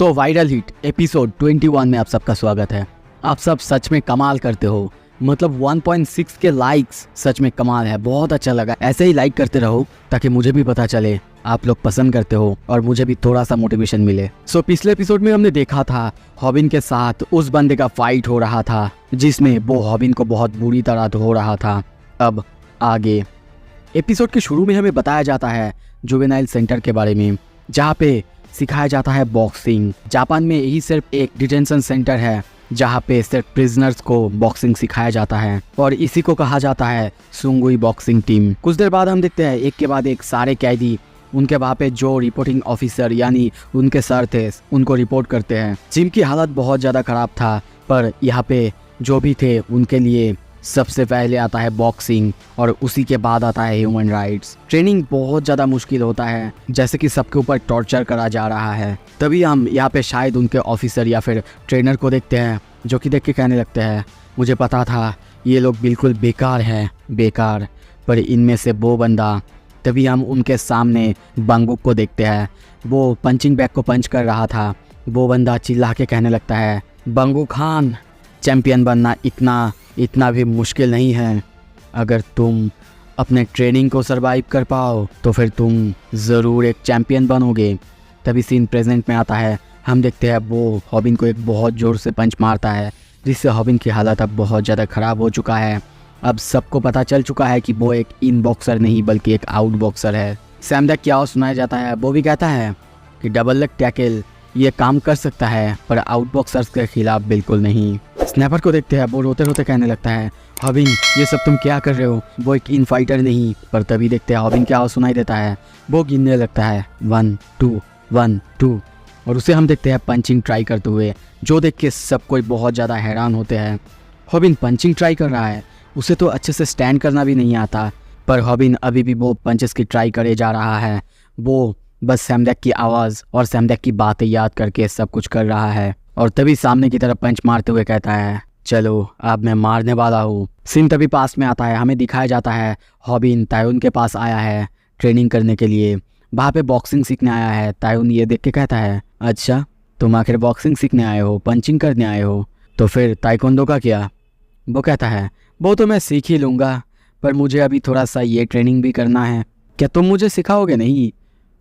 So viral hit episode 21 में आप सबका स्वागत है। आप सब सच में कमाल करते हो, मतलब 1.6 के लाइक्स सच में कमाल है। बहुत अच्छा लगा, ऐसे ही लाइक करते रहो ताकि मुझे भी पता चले आप लोग पसंद करते हो और मुझे भी थोड़ा सा मोटिवेशन मिले। सो पिछले एपिसोड में हमने देखा था हॉबिन के साथ उस बंदे का फाइट हो रहा था जिसमें वो हॉबिन को बहुत बुरी तरह धो रहा था। अब आगे एपिसोड के शुरू में हमें बताया जाता है जुवेनाइल सेंटर के बारे में, जहाँ पे सिखाया जाता है बॉक्सिंग। जापान में यही सिर्फ एक डिटेंशन सेंटर है जहाँ पे सिर्फ प्रिजनर्स को बॉक्सिंग सिखाया जाता है और इसी को कहा जाता है सुंगुई बॉक्सिंग टीम। कुछ देर बाद हम देखते हैं एक के बाद एक सारे कैदी उनके वहाँ पे जो रिपोर्टिंग ऑफिसर यानी उनके सर थे उनको रिपोर्ट करते हैं। जिम की हालत बहुत ज़्यादा ख़राब था, पर यहाँ पे जो भी थे उनके लिए सबसे पहले आता है बॉक्सिंग और उसी के बाद आता है ह्यूमन राइट्स। ट्रेनिंग बहुत ज़्यादा मुश्किल होता है, जैसे कि सबके ऊपर टॉर्चर करा जा रहा है। तभी हम यहाँ पे शायद उनके ऑफिसर या फिर ट्रेनर को देखते हैं, जो कि देख के कहने लगते हैं मुझे पता था ये लोग बिल्कुल बेकार हैं, बेकार, पर इनमें से वो बंदा। तभी हम उनके सामने बंगुक को देखते हैं, वो पंचिंग बैग को पंच कर रहा था। वो बंदा चिल्ला के कहने लगता है बंगुक खान, चैम्पियन बनना इतना भी मुश्किल नहीं है। अगर तुम अपने ट्रेनिंग को सरवाइव कर पाओ तो फिर तुम ज़रूर एक चैम्पियन बनोगे। तभी सीन प्रेजेंट में आता है, हम देखते हैं वो हॉबिन को एक बहुत ज़ोर से पंच मारता है जिससे हॉबिन की हालत अब बहुत ज़्यादा ख़राब हो चुका है। अब सबको पता चल चुका है कि वो एक इन बॉक्सर नहीं बल्कि एक आउट बॉक्सर है। सैम दैक की आवाज़ सुनाया जाता है, वो भी कहता है कि डबल लेग टैकल ये काम कर सकता है पर आउट बॉक्सर्स के खिलाफ बिल्कुल नहीं। स्नैपर को देखते हैं, वो रोते रोते कहने लगता है हॉबिन ये सब तुम क्या कर रहे हो, वो एक इन फाइटर नहीं। पर तभी देखते हैं हॉबिन की आवाज़ सुनाई देता है, वो गिनने लगता है 1 2 1 2 और उसे हम देखते हैं पंचिंग ट्राई करते हुए, जो देख के सब कोई बहुत ज़्यादा हैरान होते हैं। हॉबिन पंचिंग ट्राई कर रहा है, उसे तो अच्छे से स्टैंड करना भी नहीं आता, पर हॉबिन अभी भी वो पंचेस की ट्राई करे जा रहा है। वो बस सैम दैक की आवाज़ और सैम दैक की बातें याद करके सब कुछ कर रहा है। और तभी सामने की तरफ पंच मारते हुए कहता है चलो अब मैं मारने वाला हूँ। सीन तभी पास में आता है, हमें दिखाया जाता है हॉबिन तायुन के पास आया है ट्रेनिंग करने के लिए, वहाँ पे बॉक्सिंग सीखने आया है। तायुन ये देख के कहता है अच्छा तुम आखिर बॉक्सिंग सीखने आए हो, पंचिंग करने आए हो, तो फिर ताइक्वांडो का क्या? वो कहता है वो तो मैं सीख ही लूँगा, पर मुझे अभी थोड़ा सा ये ट्रेनिंग भी करना है, क्या तुम मुझे सिखाओगे नहीं?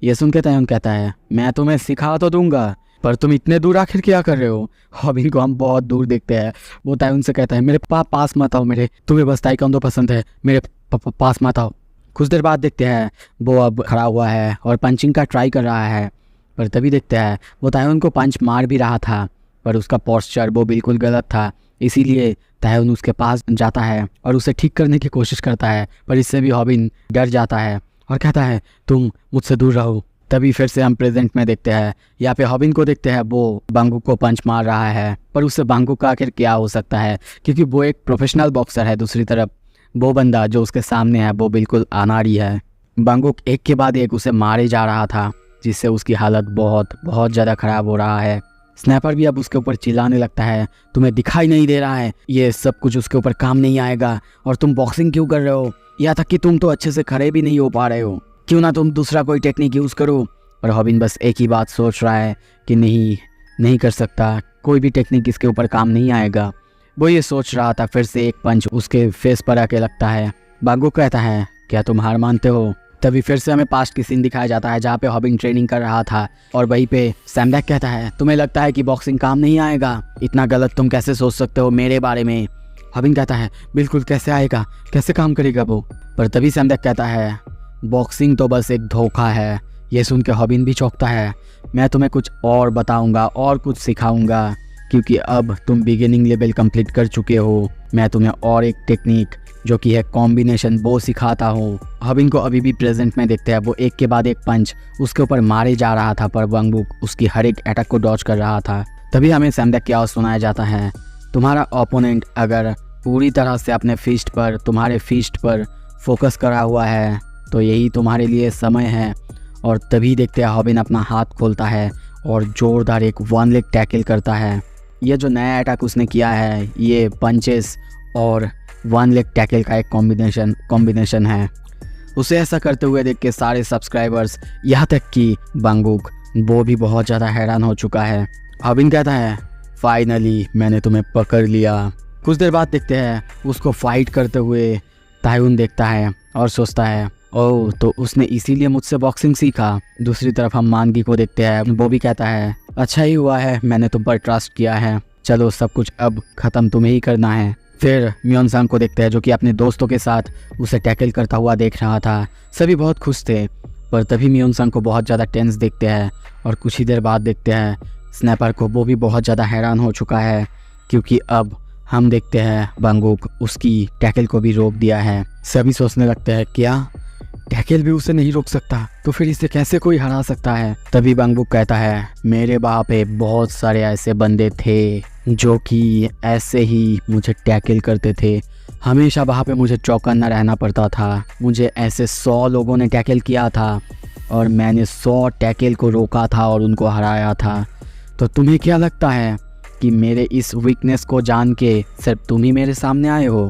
ये सुन के तायुन कहता है मैं तुम्हें सिखा तो दूंगा, पर तुम इतने दूर आखिर क्या कर रहे हो? हॉबिन को हम बहुत दूर देखते हैं, वो तायुन से कहता है मेरे पास मत आओ, मेरे तुम्हें बस ताइक्वांडो पसंद है, मेरे पास मत आओ। कुछ देर बाद देखते हैं वो अब खड़ा हुआ है और पंचिंग का ट्राई कर रहा है, पर तभी देखते हैं वो तायुन को पंच मार भी रहा था पर उसका पोस्चर वो बिल्कुल गलत था, इसीलिए तायुन उसके पास जाता है और उसे ठीक करने की कोशिश करता है, पर इससे भी हॉबिन डर जाता है और कहता है तुम मुझसे दूर रहो। तभी फिर से हम प्रेजेंट में देखते हैं, यहाँ पे हॉबिन को देखते हैं वो बंगुक को पंच मार रहा है, पर उससे बंगुक का आखिर क्या हो सकता है क्योंकि वो एक प्रोफेशनल बॉक्सर है। दूसरी तरफ वो बंदा जो उसके सामने है वो बिल्कुल अनाड़ी है। बंगुक एक के बाद एक उसे मारे जा रहा था जिससे उसकी हालत बहुत ज़्यादा ख़राब हो रहा है। स्नैपर भी अब उसके ऊपर चिल्लाने लगता है तुम्हें दिखाई नहीं दे रहा है ये सब कुछ उसके ऊपर काम नहीं आएगा और तुम बॉक्सिंग क्यों कर रहे हो, यहाँ तक कि तुम तो अच्छे से खड़े भी नहीं हो पा रहे हो, क्यों ना तुम दूसरा कोई टेक्निक यूज़ करो। और हॉबिन बस एक ही बात सोच रहा है कि नहीं कर सकता, कोई भी टेक्निक इसके ऊपर काम नहीं आएगा। वो ये सोच रहा था, फिर से एक पंच उसके फेस पर आके लगता है। बंगुक कहता है क्या तुम हार मानते हो? तभी फिर से हमें पास्ट की सीन दिखाया जाता है जहाँ पे हॉबिन ट्रेनिंग कर रहा था और वहीं पे सैम दैक कहता है तुम्हें लगता है कि बॉक्सिंग काम नहीं आएगा, इतना गलत तुम कैसे सोच सकते हो मेरे बारे में? हॉबिन कहता है बिल्कुल कैसे आएगा, कैसे काम करेगा वो? पर तभी सैम दैक कहता है बॉक्सिंग तो बस एक धोखा है। ये सुन के हॉबिन भी चौंकता है, मैं तुम्हें कुछ और बताऊंगा और कुछ सिखाऊंगा क्योंकि अब तुम बिगिनिंग लेवल कंप्लीट कर चुके हो, मैं तुम्हें और एक टेक्निक जो कि है कॉम्बिनेशन वो सिखाता हूँ। हॉबिन को अभी भी प्रेजेंट में देखते हैं, वो एक के बाद एक पंच उसके ऊपर मारे जा रहा था पर बंगुक उसकी हर एक अटैक को डॉज कर रहा था। तभी हमें सैम दैक की आवाज़ सुनाया जाता है तुम्हारा ओपोनेंट अगर पूरी तरह से अपने तुम्हारे फिस्ट पर फोकस करा हुआ है तो यही तुम्हारे लिए समय है। और तभी देखते हैं हॉबिन अपना हाथ खोलता है और ज़ोरदार एक 1 लेग टैकल करता है। ये जो नया अटैक उसने किया है ये पंचेस और 1 लेग टैकल का एक कॉम्बिनेशन है। उसे ऐसा करते हुए देख के सारे सब्सक्राइबर्स यहाँ तक कि बंगुक वो भी बहुत ज़्यादा हैरान हो चुका है। हॉबिन कहता है फाइनली मैंने तुम्हें पकड़ लिया। कुछ देर बाद देखते हैं उसको फाइट करते हुए तायुन देखता है और सोचता है ओह तो उसने इसीलिए मुझसे बॉक्सिंग सीखा। दूसरी तरफ हम मानगी को देखते हैं, वो भी कहता है अच्छा ही हुआ है मैंने तुम पर ट्रस्ट किया है, चलो सब कुछ अब ख़त्म तुम्हें ही करना है। फिर म्योनसांग को देखते हैं जो कि अपने दोस्तों के साथ उसे टैकल करता हुआ देख रहा था। सभी बहुत खुश थे, पर तभी म्योनसांग को बहुत ज़्यादा टेंस देखते हैं और कुछ ही देर बाद देखते हैं स्नैपर को, वो भी बहुत ज़्यादा हैरान हो चुका है क्योंकि अब हम देखते हैं बंगुक उसकी टैकल को भी रोक दिया है। सभी सोचने लगते हैं क्या टैकल भी उसे नहीं रोक सकता, तो फिर इसे कैसे कोई हरा सकता है। तभी बंगुक कहता है मेरे वहाँ पे बहुत सारे ऐसे बंदे थे जो कि ऐसे ही मुझे टैकल करते थे, हमेशा वहाँ पे मुझे चौकन्ना रहना पड़ता था। मुझे ऐसे 100 लोगों ने टैकल किया था और मैंने 100 टैकल को रोका था और उनको हराया था। तो तुम्हें क्या लगता है कि मेरे इस वीकनेस को जान के सिर्फ तुम ही मेरे सामने आए हो?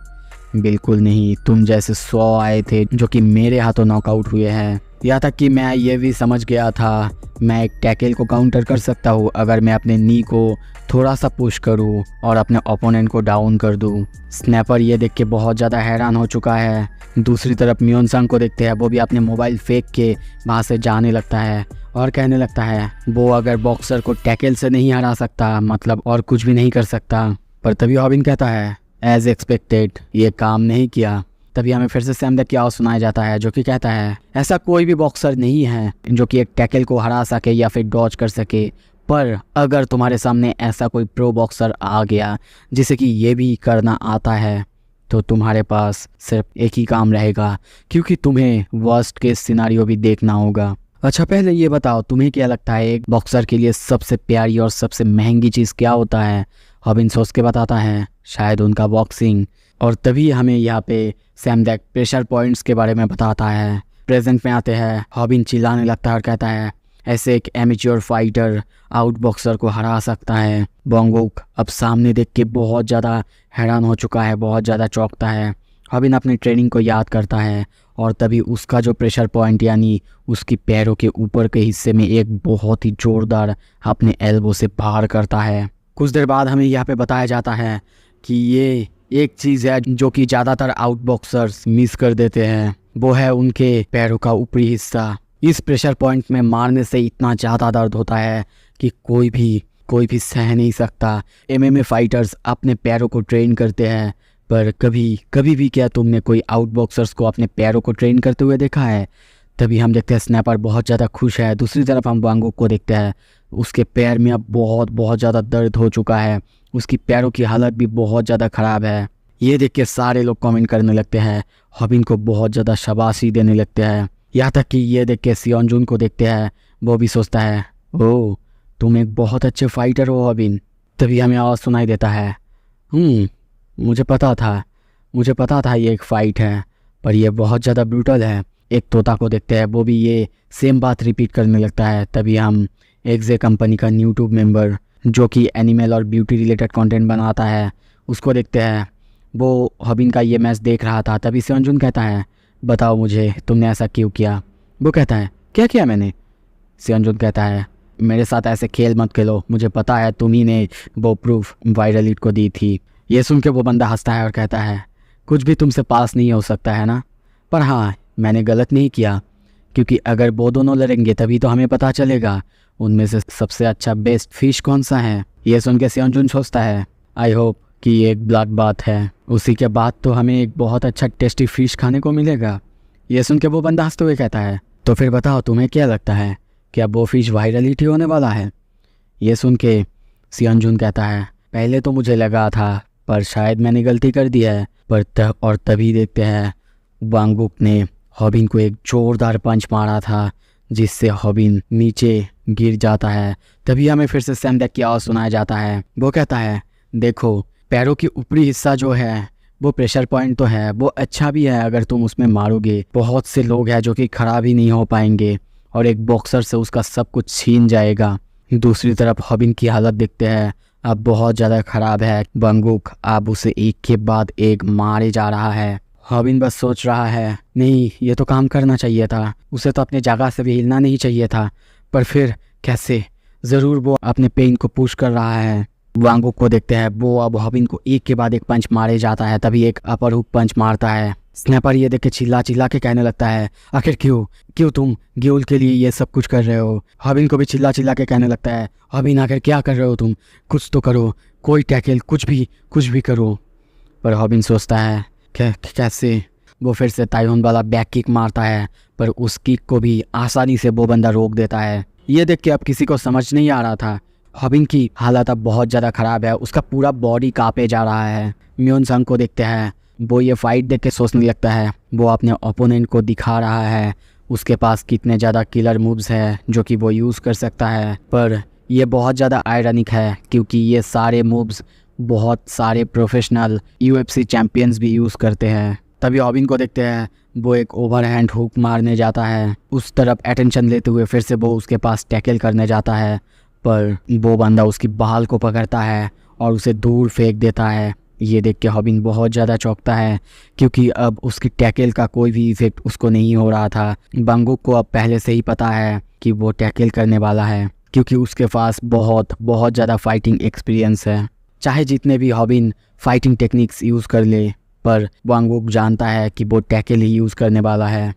बिल्कुल नहीं, तुम जैसे 100 आए थे जो कि मेरे हाथों नॉकआउट हुए हैं। यहाँ तक कि मैं ये भी समझ गया था मैं एक टैकल को काउंटर कर सकता हूँ अगर मैं अपने नी को थोड़ा सा पुश करूँ और अपने ओपोनेंट को डाउन कर दूँ। स्नैपर ये देख के बहुत ज़्यादा हैरान हो चुका है। दूसरी तरफ म्योनसांग को देखते हैं, वो भी अपने मोबाइल फेंक के वहाँ से जाने लगता है और कहने लगता है वो अगर बॉक्सर को टैकल से नहीं हरा सकता मतलब और कुछ भी नहीं कर सकता। पर तभी हॉबिन कहता है एज एक्सपेक्टेड ये काम नहीं किया। तभी हमें फिर से सैमडेक की आवाज़ सुनाया जाता है जो कि कहता है ऐसा कोई भी बॉक्सर नहीं है जो कि एक टैकल को हरा सके या फिर डॉज कर सके, पर अगर तुम्हारे सामने ऐसा कोई प्रो बॉक्सर आ गया जिसे कि ये भी करना आता है तो तुम्हारे पास सिर्फ एक ही काम रहेगा क्योंकि तुम्हें वर्स्ट केस सिनारियो भी देखना होगा। अच्छा पहले ये बताओ तुम्हें क्या लगता है एक बॉक्सर के लिए सबसे प्यारी और सबसे महंगी चीज़ क्या होता है? हॉबिन सोच के बताता है शायद उनका बॉक्सिंग। और तभी हमें यहाँ पे सैमडेक प्रेशर पॉइंट्स के बारे में बताता है। प्रेजेंट में आते हैं, हॉबिन चिल्लाने लगता है और कहता है ऐसे एक एमेच्योर फाइटर आउट बॉक्सर को हरा सकता है। बंगुक अब सामने देख के बहुत ज़्यादा हैरान हो चुका है, बहुत ज़्यादा चौंकता है। हॉबिन अपनी ट्रेनिंग को याद करता है और तभी उसका जो प्रेशर पॉइंट यानी उसकी पैरों के ऊपर के हिस्से में एक बहुत ही जोरदार अपने एल्बो से बाहर करता है। कुछ देर बाद हमें यहाँ पे बताया जाता है कि ये एक चीज़ है जो कि ज़्यादातर आउट बॉक्सर्स मिस कर देते हैं, वो है उनके पैरों का ऊपरी हिस्सा। इस प्रेशर पॉइंट में मारने से इतना ज़्यादा दर्द होता है कि कोई भी सह नहीं सकता। एमएमए फाइटर्स अपने पैरों को ट्रेन करते हैं, पर कभी भी क्या तुमने कोई आउट बॉक्सर्स को अपने पैरों को ट्रेन करते हुए देखा है? तभी हम देखते हैं स्नैपर बहुत ज़्यादा खुश है। दूसरी तरफ हम बंगुक को देखते हैं, उसके पैर में अब बहुत ज़्यादा दर्द हो चुका है, उसकी पैरों की हालत भी बहुत ज़्यादा ख़राब है। ये देख के सारे लोग कमेंट करने लगते हैं, हॉबिन को बहुत ज़्यादा शाबाशी देने लगते हैं। यहाँ तक कि ये देख के सियोनजुन को देखते हैं, वो भी सोचता है ओह तुम एक बहुत अच्छे फाइटर हो हॉबिन। तभी हमें आवाज़ सुनाई देता है मुझे पता था ये एक फ़ाइट है, पर यह बहुत ज़्यादा ब्रूटल है। एक तोता को देखते हैं, वो भी ये सेम बात रिपीट करने लगता है। तभी हम एक्जे कंपनी का यूट्यूब मेंबर जो कि एनिमल और ब्यूटी रिलेटेड कंटेंट बनाता है उसको देखते हैं। वो हॉबिन का ये मैच देख रहा था। तभी सियोनजुन कहता है बताओ मुझे तुमने ऐसा क्यों किया? वो कहता है क्या किया मैंने? सियोनजुन कहता है मेरे साथ ऐसे खेल मत खेलो, मुझे पता है तुम ही ने वो प्रूफ वायरल हिट को दी थी। ये सुन के वो बंदा हंसता है और कहता है कुछ भी तुमसे पास नहीं हो सकता है ना, पर हाँ मैंने गलत नहीं किया क्योंकि अगर वो दोनों लड़ेंगे तभी तो हमें पता चलेगा उनमें से सबसे अच्छा बेस्ट फिश कौन सा है। ये सुन के सियोनजुन सोचता है आई होप कि ये एक ब्लैक बात है, उसी के बाद तो हमें एक बहुत अच्छा टेस्टी फिश खाने को मिलेगा। ये सुन के वो बंदा हंसते हुए कहता है तो फिर बताओ तुम्हें क्या लगता है क्या वो फिश वायरल हिट होने वाला है? ये सुन के सियोनजुन कहता है पहले तो मुझे लगा था पर शायद मैंने गलती कर दी है। और तभी देखते हैं बंगुक ने हॉबिन को एक जोरदार पंच मारा था जिससे हॉबिन नीचे गिर जाता है। तभी हमें फिर से सैमडेक की आवाज़ सुनाया जाता है। वो कहता है देखो पैरों की ऊपरी हिस्सा जो है वो प्रेशर पॉइंट तो है, वो अच्छा भी है अगर तुम उसमें मारोगे। बहुत से लोग हैं जो कि खराब ही नहीं हो पाएंगे और एक बॉक्सर से उसका सब कुछ छीन जाएगा। दूसरी तरफ हॉबिन की हालत देखते हैं, अब बहुत ज़्यादा ख़राब है। बंगुक अब उसे एक के बाद एक मारे जा रहा है। हॉबिन बस सोच रहा है नहीं ये तो काम करना चाहिए था, उसे तो अपने जगह से भी हिलना नहीं चाहिए था, पर फिर कैसे? ज़रूर वो अपने पेन को पुश कर रहा है। वांगुक को देखते हैं, वो अब हॉबिन को एक के बाद एक पंच मारे जाता है। तभी एक अपर हुक पंच मारता है। स्नैपर ये देख के चिल्ला चिल्ला के कहने लगता है, आखिर क्यों तुम ग्यूल के लिए ये सब कुछ कर रहे हो? हॉबिन को भी चिल्ला चिल्ला के कहने लगता है, हॉबिन आखिर क्या कर रहे हो तुम? कुछ तो करो, कोई टैकल, कुछ भी करो। पर हॉबिन सोचता है कैसे? वो फिर से ताइहोन वाला बैक किक मारता है, पर उस किक को भी आसानी से वो बंदा रोक देता है। ये देख के अब किसी को समझ नहीं आ रहा था। हॉबिन की हालत अब बहुत ज़्यादा ख़राब है, उसका पूरा बॉडी कांपे जा रहा है। म्योन संग को देखते हैं, वो ये फाइट देख के सोचने लगता है, वो अपने ओपोनेंट को दिखा रहा है उसके पास कितने ज़्यादा किलर मूव्स है जो कि वो यूज़ कर सकता है। पर ये बहुत ज़्यादा आयरनिक है क्योंकि ये सारे मूव्स बहुत सारे प्रोफेशनल UFC चैम्पियंस भी यूज़ करते हैं। तभी हॉबिन को देखते हैं, वो एक ओवरहैंड हुक मारने जाता है। उस तरफ अटेंशन लेते हुए फिर से वो उसके पास टैकल करने जाता है, पर वो बंदा उसकी बाल को पकड़ता है और उसे दूर फेंक देता है। ये देख के हॉबिन बहुत ज़्यादा चौंकता है क्योंकि अब उसकी टैकल का कोई भी इफेक्ट उसको नहीं हो रहा था। वांगुक को अब पहले से ही पता है कि वो टैकल करने वाला है क्योंकि उसके पास बहुत ज़्यादा फाइटिंग एक्सपीरियंस है। चाहे जितने भी हॉबिन फाइटिंग टेक्निक्स यूज़ कर ले, पर वांगुक जानता है कि वो टैकल ही यूज़ करने वाला है।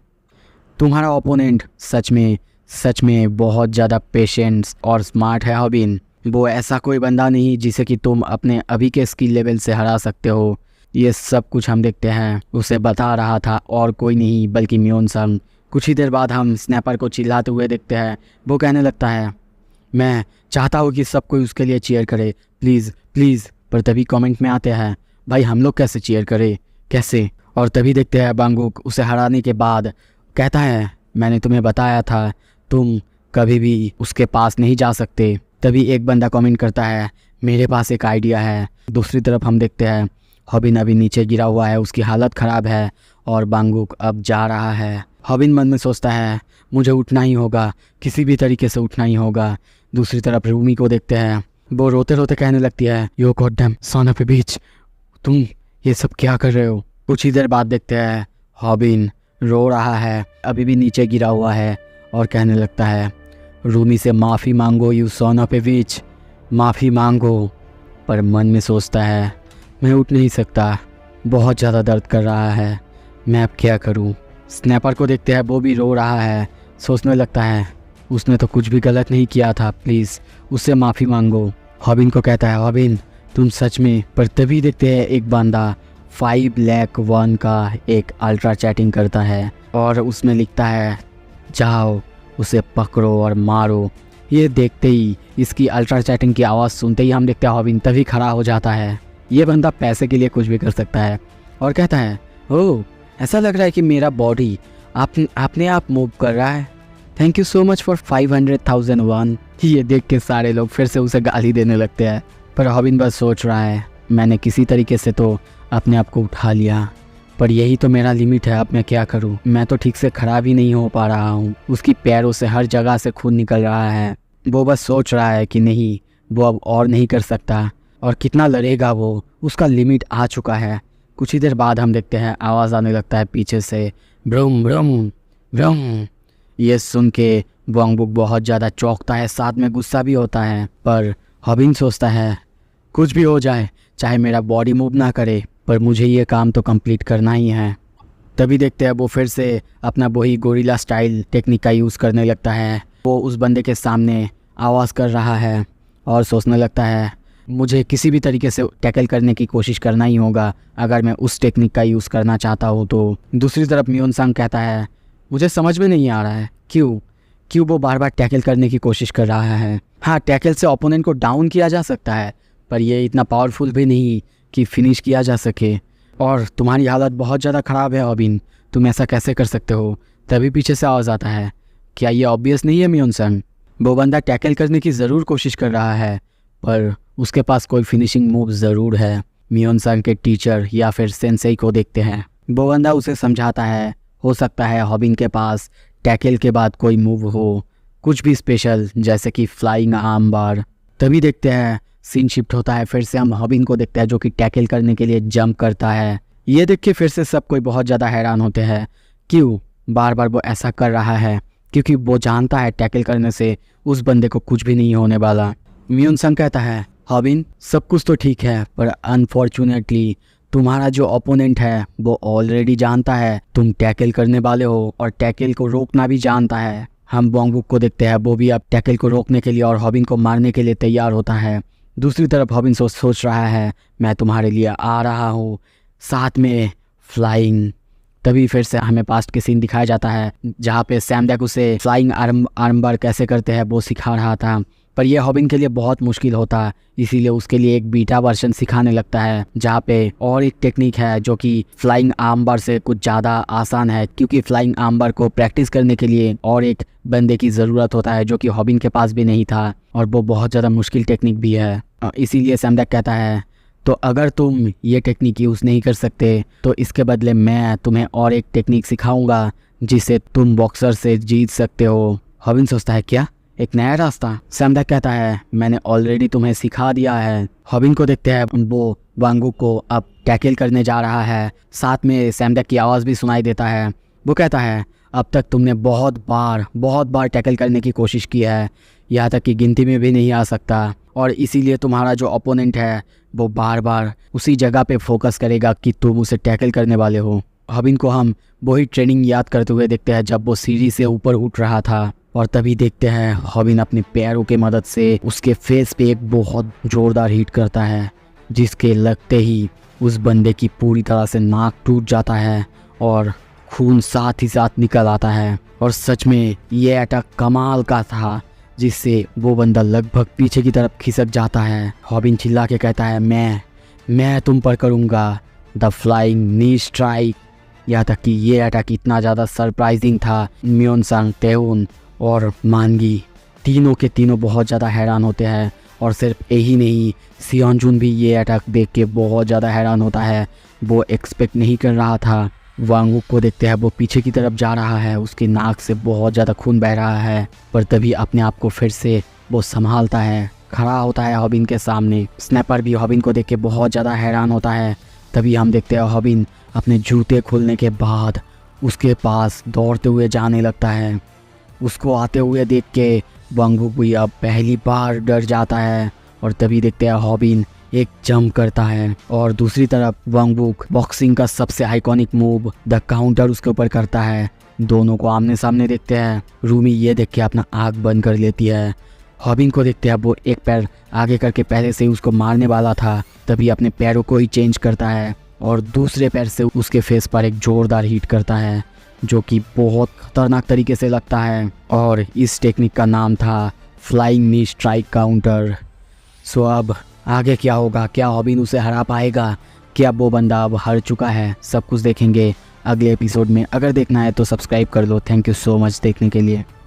तुम्हारा ओपोनेंट सच में बहुत ज़्यादा पेशेंस और स्मार्ट है हॉबिन। वो ऐसा कोई बंदा नहीं जिसे कि तुम अपने अभी के स्किल लेवल से हरा सकते हो। ये सब कुछ हम देखते हैं उसे बता रहा था और कोई नहीं बल्कि म्योन संग। कुछ ही देर बाद हम स्नैपर को चिल्लाते हुए देखते हैं। वो कहने लगता है, मैं चाहता हूँ कि सब कोई उसके लिए चीयर करे, प्लीज़। पर तभी कमेंट में आते हैं, भाई हम लोग कैसे चीयर करें, कैसे? और तभी देखते हैं वांगुक उसे हराने के बाद कहता है, मैंने तुम्हें बताया था तुम कभी भी उसके पास नहीं जा सकते। तभी एक बंदा कमेंट करता है, मेरे पास एक आइडिया है। दूसरी तरफ हम देखते हैं हॉबिन अभी नीचे गिरा हुआ है, उसकी हालत ख़राब है और वांगुक अब जा रहा है। हॉबिन मन में सोचता है, मुझे उठना ही होगा, किसी भी तरीके से उठना ही होगा। दूसरी तरफ रूमी को देखते हैं, वो रोते रोते कहने लगती है, यो गॉडडैम सन ऑफ अ बिच, तुम ये सब क्या कर रहे हो? कुछ ही देर बाद देखते हैं हॉबिन रो रहा है, अभी भी नीचे गिरा हुआ है और कहने लगता है, रूमी से माफ़ी मांगो यू सन ऑफ ए विच, माफ़ी मांगो। पर मन में सोचता है, मैं उठ नहीं सकता, बहुत ज़्यादा दर्द कर रहा है, मैं अब क्या करूं? स्नैपर को देखते हैं, वो भी रो रहा है। सोचने लगता है, उसने तो कुछ भी गलत नहीं किया था, प्लीज़ उससे माफ़ी मांगो। हॉबिन को कहता है, हॉबिन तुम सच में। पर तभी देखते हैं एक बंदा 5,01,000 का एक अल्ट्रा चैटिंग करता है और उसमें लिखता है, जाओ उसे पकड़ो और मारो। ये देखते ही, इसकी अल्ट्रा चैटिंग की आवाज़ सुनते ही हम देखते हैं हॉबिन तभी खड़ा हो जाता है। ये बंदा पैसे के लिए कुछ भी कर सकता है और कहता है, ओह ऐसा लग रहा है कि मेरा बॉडी अपने आप मूव कर रहा है, thank you so much for 500,000 one. ये देख के सारे लोग फिर से उसे गाली देने लगते हैं, पर हॉबिन बस सोच रहा है, मैंने किसी तरीके से तो अपने आप को उठा लिया, पर यही तो मेरा लिमिट है, अब मैं क्या करूं? मैं तो ठीक से खड़ा भी नहीं हो पा रहा हूं। उसकी पैरों से हर जगह से खून निकल रहा है। वो बस सोच रहा है कि नहीं, वो अब और नहीं कर सकता और कितना लड़ेगा वो, उसका लिमिट आ चुका है। कुछ ही देर बाद हम देखते हैं आवाज़ आने लगता है पीछे से, ब्रूम ब्रूम ब्रूम। ये सुन के वांगुक बहुत ज़्यादा चौंकता है, साथ में गुस्सा भी होता है। पर हॉबिन सोचता है, कुछ भी हो जाए, चाहे मेरा बॉडी मूव ना करे, पर मुझे ये काम तो कंप्लीट करना ही है। तभी देखते हैं वो फिर से अपना वही गोरिल्ला स्टाइल टेक्निक का यूज़ करने लगता है। वो उस बंदे के सामने आवाज़ कर रहा है और सोचने लगता है, मुझे किसी भी तरीके से टैकल करने की कोशिश करना ही होगा अगर मैं उस टेक्निक का यूज़ करना चाहता हूँ तो। दूसरी तरफ म्योन संग कहता है, मुझे समझ में नहीं आ रहा है क्यों वो बार बार टैकल करने की कोशिश कर रहा है। हाँ, टैकल से ओपोनेंट को डाउन किया जा सकता है, पर ये इतना पावरफुल भी नहीं कि फिनिश किया जा सके। और तुम्हारी हालत बहुत ज़्यादा ख़राब है हॉबिन, तुम ऐसा कैसे कर सकते हो? तभी पीछे से आवाज़ आता है, क्या ये ऑब्वियस नहीं है म्योन संग? वो बंदा टैकल करने की ज़रूर कोशिश कर रहा है, पर उसके पास कोई फिनिशिंग मूव ज़रूर है। म्योन संग के टीचर या फिर सेंसेई को देखते हैं, वो बंदा उसे समझाता है, हो सकता है हॉबिन के पास टैकल के बाद कोई मूव हो, कुछ भी स्पेशल, जैसे कि फ्लाइंग आर्म बार। तभी देखते हैं सीन शिफ्ट होता है, फिर से हम हॉबिन को देखते हैं जो कि टैकल करने के लिए जंप करता है। ये देख के फिर से सब कोई बहुत ज़्यादा हैरान होते हैं, क्यों बार बार वो ऐसा कर रहा है, क्योंकि वो जानता है टैकल करने से उस बंदे को कुछ भी नहीं होने वाला। म्योन संग कहता है हॉबिन सब कुछ तो ठीक है पर अनफॉर्चुनेटली तुम्हारा जो ओपोनेंट है वो ऑलरेडी जानता है तुम टैकल करने वाले हो और टैकल को रोकना भी जानता है। हम वॉन्गवुक को देखते हैं, वो भी अब टैकल को रोकने के लिए और हॉबिन को मारने के लिए तैयार होता है। दूसरी तरफ हॉबिन सोच रहा है मैं तुम्हारे लिए आ रहा हूँ, साथ में फ्लाइंग। तभी फिर से हमें पास्ट के सीन दिखाया जाता है जहाँ पे सैमडेक उसे फ्लाइंग आर्मबार कैसे करते हैं वो सिखा रहा था, पर यह हॉबिन के लिए बहुत मुश्किल होता, इसीलिए उसके लिए एक बीटा वर्जन सिखाने लगता है जहाँ पे और एक टेक्निक है जो कि फ्लाइंग आर्मबार से कुछ ज़्यादा आसान है, क्योंकि फ्लाइंग आर्मबार को प्रैक्टिस करने के लिए और एक बंदे की ज़रूरत होता है जो कि हॉबिन के पास भी नहीं था और वो बहुत ज़्यादा मुश्किल टेक्निक भी है। इसीलिए सैमडेक कहता है तो अगर तुम ये टेक्निक यूज़ नहीं कर सकते तो इसके बदले मैं तुम्हें और एक टेक्निक सिखाऊंगा जिससे तुम बॉक्सर से जीत सकते हो। हॉबिन सोचता है क्या एक नया रास्ता? सैमडेक कहता है मैंने ऑलरेडी तुम्हें सिखा दिया है। हॉबिन को देखते हैं वो वॉन्गवुक को अब टैकल करने जा रहा है, साथ में सैमडेक की आवाज़ भी सुनाई देता है। वो कहता है अब तक तुमने बहुत बार टैकल करने की कोशिश की है, यहाँ तक कि गिनती में भी नहीं आ सकता, और इसीलिए तुम्हारा जो ओपोनेंट है वो बार बार उसी जगह पे फोकस करेगा कि तुम उसे टैकल करने वाले हो। हॉबिन को हम वही ट्रेनिंग याद करते हुए देखते हैं जब वो सीढ़ी से ऊपर उठ रहा था, और तभी देखते हैं हॉबिन अपने पैरों के मदद से उसके फेस पे एक बहुत ज़ोरदार हिट करता है जिसके लगते ही उस बंदे की पूरी तरह से नाक टूट जाता है और खून साथ ही साथ निकल आता है। और सच में ये अटैक कमाल का था जिससे वो बंदा लगभग पीछे की तरफ खिसक जाता है। हॉबिन चिल्ला के कहता है मैं तुम पर करूँगा द फ्लाइंग नी स्ट्राइक। यहाँ तक कि ये अटैक इतना ज़्यादा सरप्राइजिंग था, म्योन संग, तेउन और मानगी तीनों के तीनों बहुत ज़्यादा हैरान होते हैं। और सिर्फ यही नहीं, सियोनजुन भी ये अटैक देख के बहुत ज़्यादा हैरान होता है, वो एक्सपेक्ट नहीं कर रहा था। वॉन्गवुक को देखते हैं वो पीछे की तरफ जा रहा है, उसकी नाक से बहुत ज़्यादा खून बह रहा है, पर तभी अपने आप को फिर से वो संभालता है, खड़ा होता है हॉबिन के सामने। स्नैपर भी हॉबिन को देख के बहुत ज़्यादा हैरान होता है। तभी हम देखते हैं हॉबिन अपने जूते खोलने के बाद उसके पास दौड़ते हुए जाने लगता है। उसको आते हुए देख के वॉन्गवुक भी अब पहली बार डर जाता है, और तभी देखते हैं हॉबिन एक जंप करता है और दूसरी तरफ वॉन्गवुक बॉक्सिंग का सबसे आइकॉनिक मूव द काउंटर उसके ऊपर करता है। दोनों को आमने सामने देखते हैं। रूमी ये देख के अपना आँख बंद कर लेती है। हॉबिन को देखते हैं वो एक पैर आगे करके पहले से ही उसको मारने वाला था, तभी अपने पैरों को ही चेंज करता है और दूसरे पैर से उसके फेस पर एक जोरदार हिट करता है जो कि बहुत खतरनाक तरीके से लगता है, और इस टेक्निक का नाम था फ्लाइंग नी स्ट्राइक काउंटर। सो अब आगे क्या होगा? क्या हॉबिन उसे हरा पाएगा? क्या वो बंदा अब हार चुका है? सब कुछ देखेंगे अगले एपिसोड में। अगर देखना है तो सब्सक्राइब कर लो। थैंक यू सो मच देखने के लिए।